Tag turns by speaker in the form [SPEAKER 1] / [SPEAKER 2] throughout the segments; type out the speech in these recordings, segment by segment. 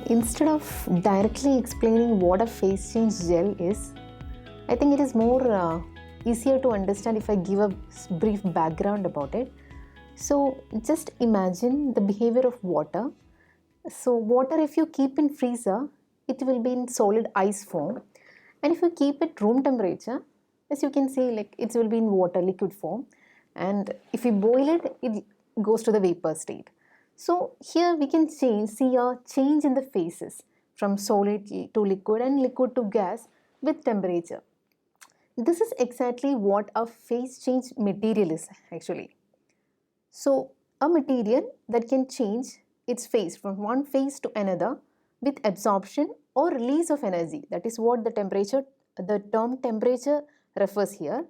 [SPEAKER 1] Instead of directly explaining what a phase change gel is, I think it is more easier to understand if I give a brief background about it. So, just imagine the behavior of water. So, water, if you keep in freezer, it will be in solid ice form, and if you keep it room temperature, as you can see, like it will be in water liquid form, and if you boil it, it goes to the vapor state. So here we can see a change in the phases from solid to liquid and liquid to gas with temperature. This is exactly what a phase change material is actually. So a material that can change its phase from one phase to another with absorption or release of energy. That is what the term temperature refers here.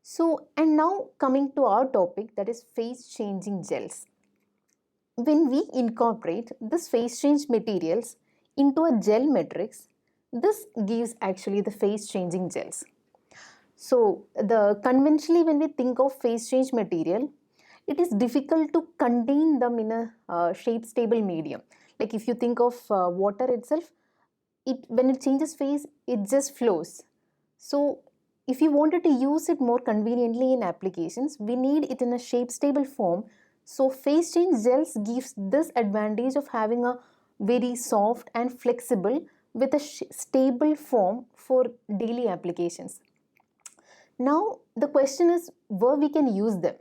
[SPEAKER 1] So, and now coming to our topic, that is phase changing gels. When we incorporate this phase change materials into a gel matrix, this gives actually the phase changing gels. So, the conventionally when we think of phase change material, it is difficult to contain them in a shape stable medium. Like if you think of water itself, it when it changes phase, it just flows. So if you wanted to use it more conveniently in applications, we need it in a shape stable form. So phase change gels gives this advantage of having a very soft and flexible with a stable form for daily applications. Now the question is where we can use them.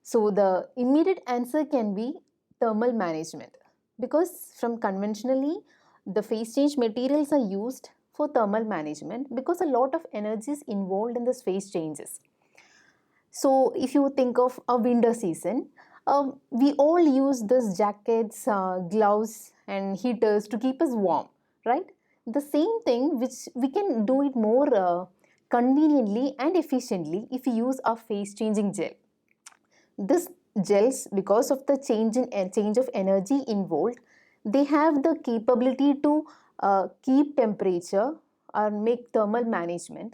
[SPEAKER 1] So the immediate answer can be thermal management, because from conventionally the phase change materials are used for thermal management because a lot of energy is involved in this phase changes. So if you think of a winter season, we all use this jackets, gloves and heaters to keep us warm, right? The same thing which we can do it more conveniently and efficiently if we use a phase changing gel. This gels, because of the change of energy involved, they have the capability to keep temperature or make thermal management.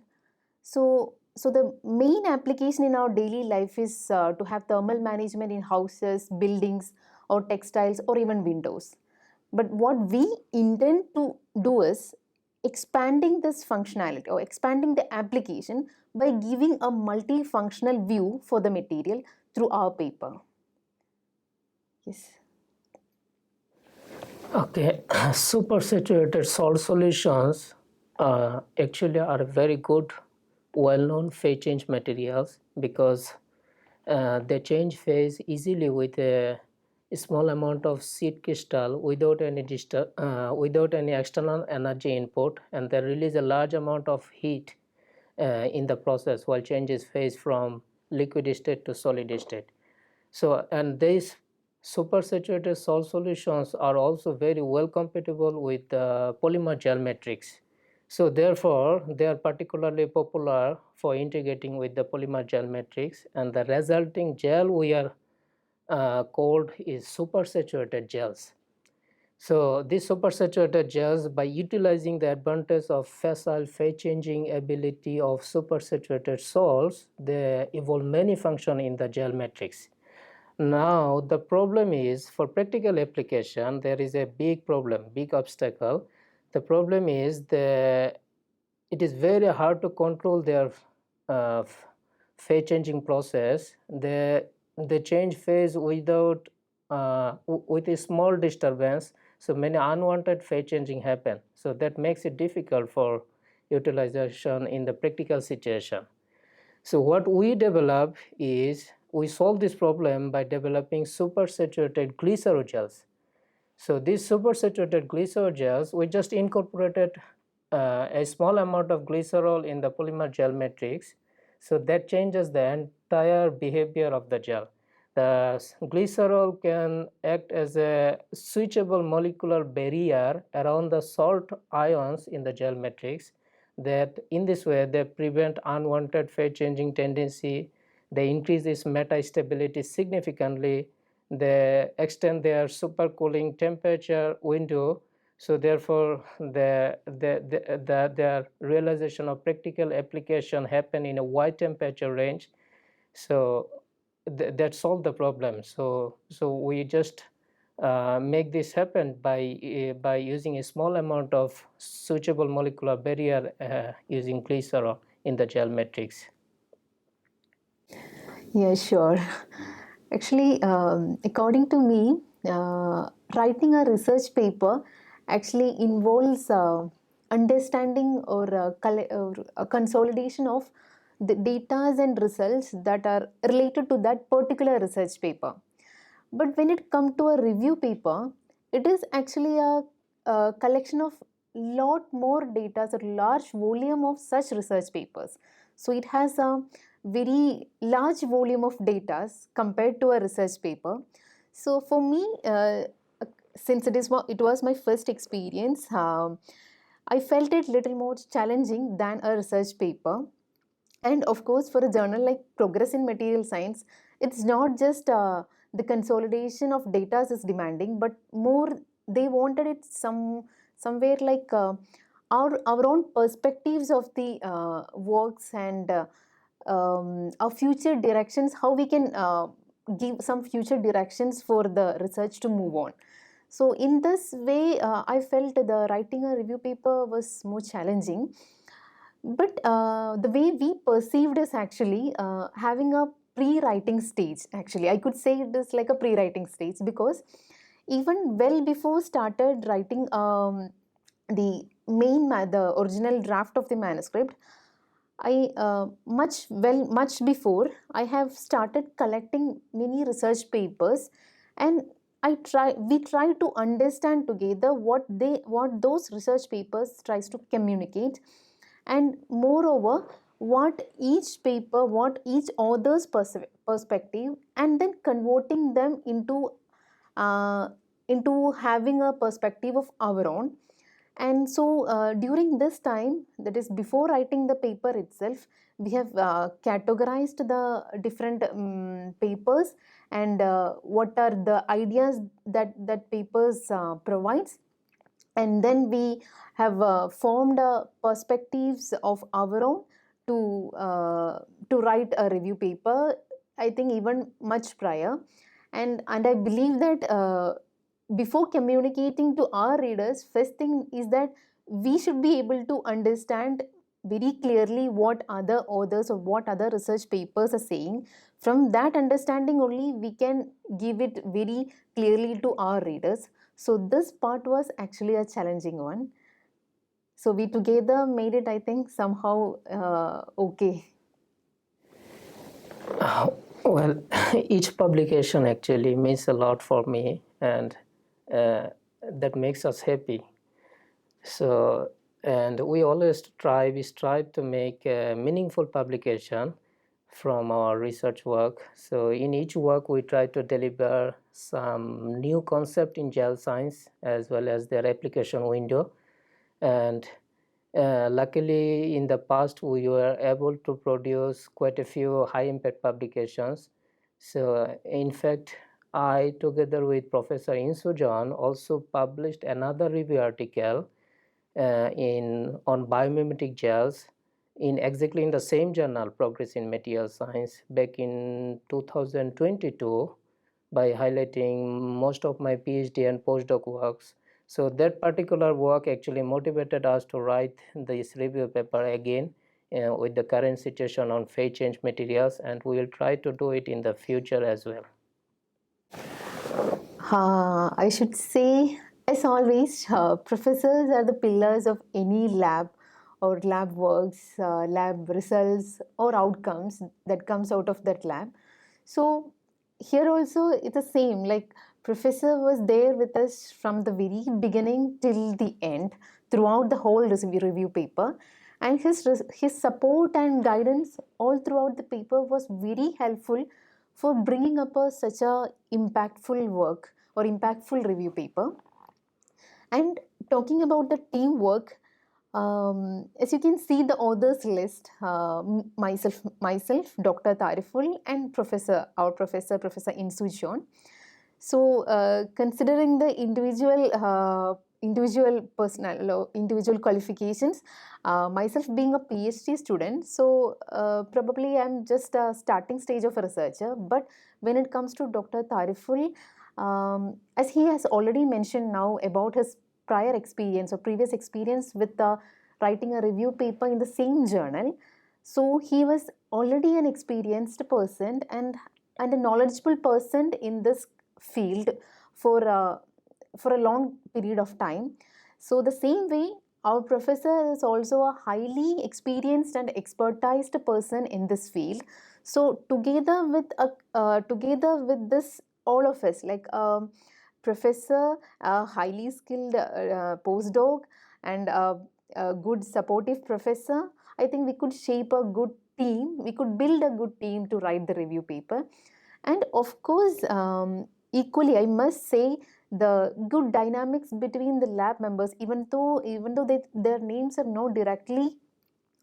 [SPEAKER 1] So the main application in our daily life is to have thermal management in houses, buildings, or textiles, or even windows. But what we intend to do is expanding this functionality or expanding the application by giving a multifunctional view for the material through our paper. Yes.
[SPEAKER 2] Okay, supersaturated salt solutions actually are very good, well-known phase change materials because they change phase easily with a small amount of seed crystal without without any external energy input, and they release a large amount of heat in the process while changes phase from liquid state to solid state. So, and these supersaturated salt solutions are also very well compatible with polymer gel matrix. So therefore, they are particularly popular for integrating with the polymer gel matrix, and the resulting gel we are called is supersaturated gels. So these supersaturated gels, by utilizing the advantage of facile phase changing ability of supersaturated salts, they evolve many functions in the gel matrix. Now the problem is, for practical application there is a big problem, big obstacle. The problem is it is very hard to control their phase changing process. They change phase without with a small disturbance, so many unwanted phase changing happen. So that makes it difficult for utilization in the practical situation. So what we develop is, we solve this problem by developing supersaturated glycerogels. So these supersaturated glycerogels, we just incorporated a small amount of glycerol in the polymer gel matrix. So that changes the entire behavior of the gel. The glycerol can act as a switchable molecular barrier around the salt ions in the gel matrix, that in this way they prevent unwanted phase changing tendency, they increase its metastability significantly, they extend their supercooling temperature window. So therefore their realization of practical application happen in a wide temperature range. So that solved the problem. So we just make this happen by using a small amount of switchable molecular barrier using glycerol in the gel matrix.
[SPEAKER 1] Yeah, sure. Actually, according to me, writing a research paper actually involves understanding or a consolidation of the data and results that are related to that particular research paper. But when it comes to a review paper, it is actually a collection of lot more data, a large volume of such research papers. So it has a very large volume of data compared to a research paper. So for me, since it was my first experience, I felt it little more challenging than a research paper. And of course, for a journal like Progress in Material Science, it's not just the consolidation of data is demanding, but more they wanted it somewhere like our own perspectives of the works and our future directions, how we can give some future directions for the research to move on. So in this way, I felt the writing a review paper was more challenging. But the way we perceived is actually having a pre-writing stage. Actually, I could say it is like a pre-writing stage, because even well before started writing the original draft of the manuscript, I much before I have started collecting many research papers, and we try to understand together what those research papers tries to communicate, and moreover what each author's perspective, and then converting them uh, into having a perspective of our own. And so during this time, that is before writing the paper itself, we have categorized the different papers, and what are the ideas that papers provides, and then we have formed perspectives of our own to write a review paper, I think even much prior. And I believe that before communicating to our readers, first thing is that we should be able to understand very clearly what other authors or what other research papers are saying. From that understanding only we can give it very clearly to our readers. So this part was actually a challenging one. So we together made it, I think, somehow okay.
[SPEAKER 2] Well, each publication actually means a lot for me, and that makes us happy. So, and we strive to make a meaningful publication from our research work. So in each work we try to deliver some new concept in gel science as well as their application window. And luckily in the past we were able to produce quite a few high impact publications. So in fact, I together with Professor Insujan also published another review article on biomimetic gels in exactly in the same journal, Progress in Material Science, back in 2022, by highlighting most of my PhD and postdoc works. So that particular work actually motivated us to write this review paper again with the current situation on phase change materials, and we will try to do it in the future as well.
[SPEAKER 1] I should say, as always, professors are the pillars of any lab or lab works, lab results or outcomes that comes out of that lab. So here also it's the same. Like professor was there with us from the very beginning till the end, throughout the whole review paper, and his support and guidance all throughout the paper was very helpful for bringing up such a impactful work or impactful review paper. And talking about the teamwork, as you can see the authors list, myself, Dr. Tariful, and Professor Insujon. So, considering the individual qualifications, myself being a PhD student, so probably I'm just a starting stage of a researcher. But when it comes to Dr. Tariful, As he has already mentioned now about his prior experience or previous experience with writing a review paper in the same journal, so he was already an experienced person and a knowledgeable person in this field for for a long period of time. So the same way, our professor is also a highly experienced and expertised person in this field. So together with this, all of us, like professor, a highly skilled postdoc, and a good supportive professor, I think we could shape a good team. We could build a good team to write the review paper. And of course, equally, I must say, the good dynamics between the lab members, even though their names are not directly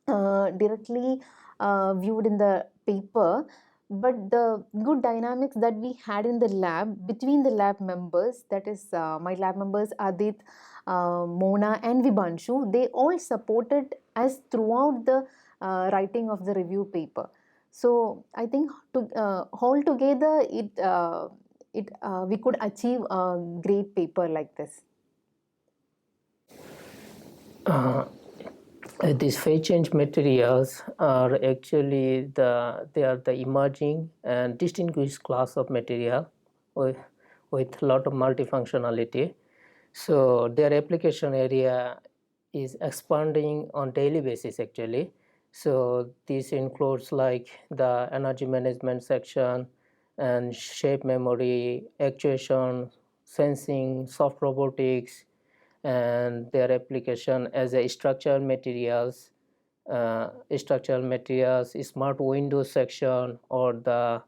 [SPEAKER 1] viewed in the paper, but the good dynamics that we had in the lab between the lab members, that is my lab members Adit, Mona and Vibanshu, they all supported us throughout the writing of the review paper. So I think all together we could achieve a great paper like this.
[SPEAKER 2] These phase change materials are actually they are the emerging and distinguished class of material with a lot of multifunctionality. So their application area is expanding on daily basis actually. So this includes like the energy management section and shape memory, actuation, sensing, soft robotics, and their application as a structural materials, smart windows section, or the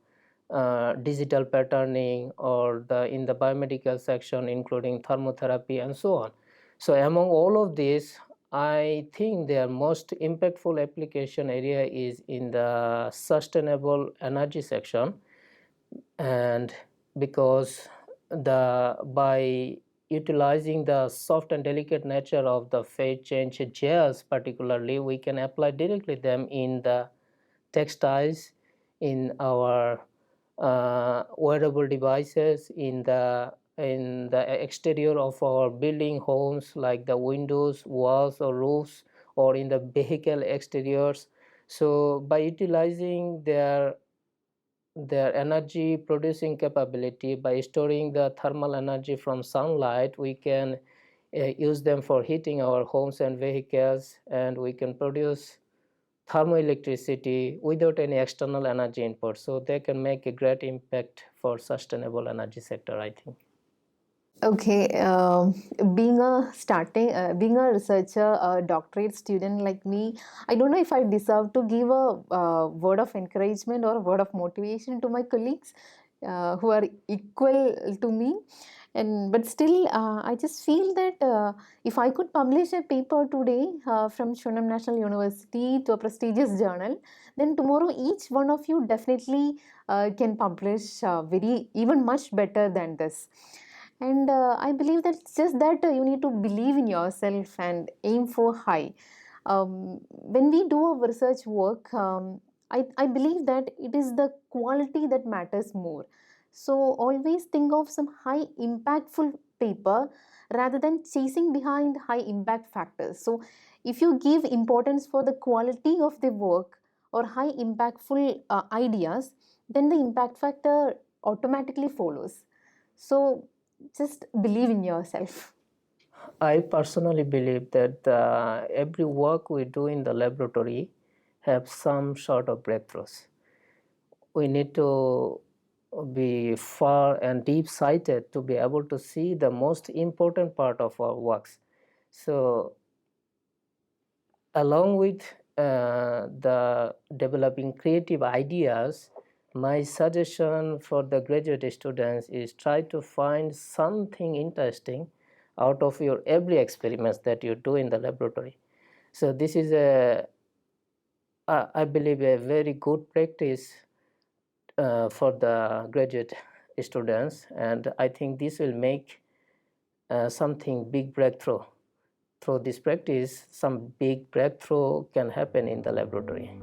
[SPEAKER 2] digital patterning, or the in the biomedical section including thermotherapy and so on. So among all of these, I think their most impactful application area is in the sustainable energy section, and because by utilizing the soft and delicate nature of the phase change gels particularly, we can apply directly them in the textiles, in our wearable devices, in the exterior of our building homes like the windows, walls or roofs, or in the vehicle exteriors. So by utilizing their energy producing capability, by storing the thermal energy from sunlight, we can use them for heating our homes and vehicles, and we can produce thermoelectricity without any external energy input. So they can make a great impact for sustainable energy sector, I think.
[SPEAKER 1] Okay, being a researcher, a doctorate student like me, I don't know if I deserve to give a word of encouragement or a word of motivation to my colleagues who are equal to me. And but still, I just feel that if I could publish a paper today from Shunam National University to a prestigious journal, then tomorrow each one of you definitely can publish very even much better than this. And I believe that it's just that you need to believe in yourself and aim for high. When we do our research work, I believe that it is the quality that matters more. So always think of some high impactful paper rather than chasing behind high impact factors. So if you give importance for the quality of the work or high impactful ideas, then the impact factor automatically follows. So just believe in yourself.
[SPEAKER 2] I personally believe that every work we do in the laboratory have some sort of breakthroughs. We need to be far and deep sighted to be able to see the most important part of our works. So along with the developing creative ideas, my suggestion for the graduate students is try to find something interesting out of your every experiments that you do in the laboratory. So this is I believe a very good practice for the graduate students, and I think this will make something big breakthrough. Through this practice, some big breakthrough can happen in the laboratory.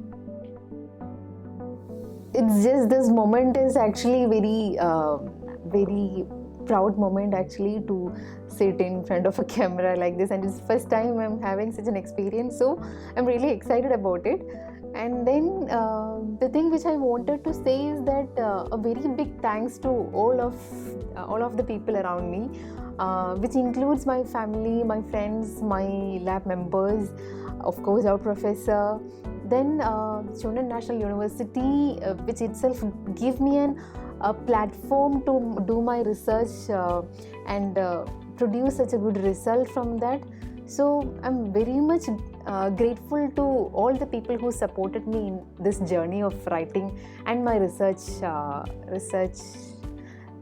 [SPEAKER 1] It's just this moment is actually very proud moment actually to sit in front of a camera like this, and it's first time I'm having such an experience, so I'm really excited about it. And then the thing which I wanted to say is that a very big thanks to all of the people around me, which includes my family, my friends, my lab members, of course our professor, then Chennai National University, which itself give me a platform to do my research and produce such a good result from that. So I'm very much grateful to all the people who supported me in this journey of writing and my research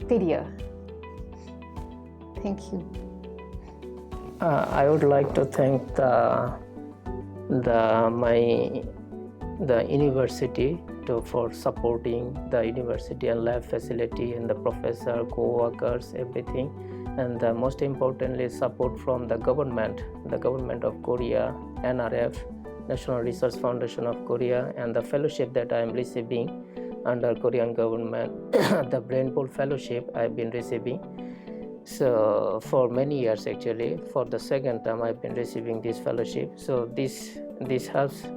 [SPEAKER 1] career. Thank you.
[SPEAKER 2] I would like to thank the university for supporting the university and lab facility and the professor, co-workers, everything, and most importantly support from the government of Korea, NRF, National Research Foundation of Korea, and the fellowship that I am receiving under Korean government, the Brainpool Fellowship I've been receiving. So for many years actually, for the second time I've been receiving this fellowship. So this helps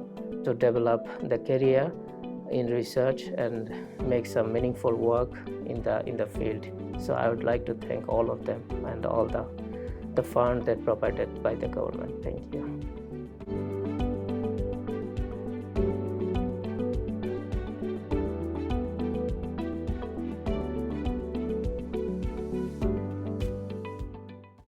[SPEAKER 2] to develop the career in research and make some meaningful work in the field. So I would like to thank all of them and all the fund that provided by the government. Thank you.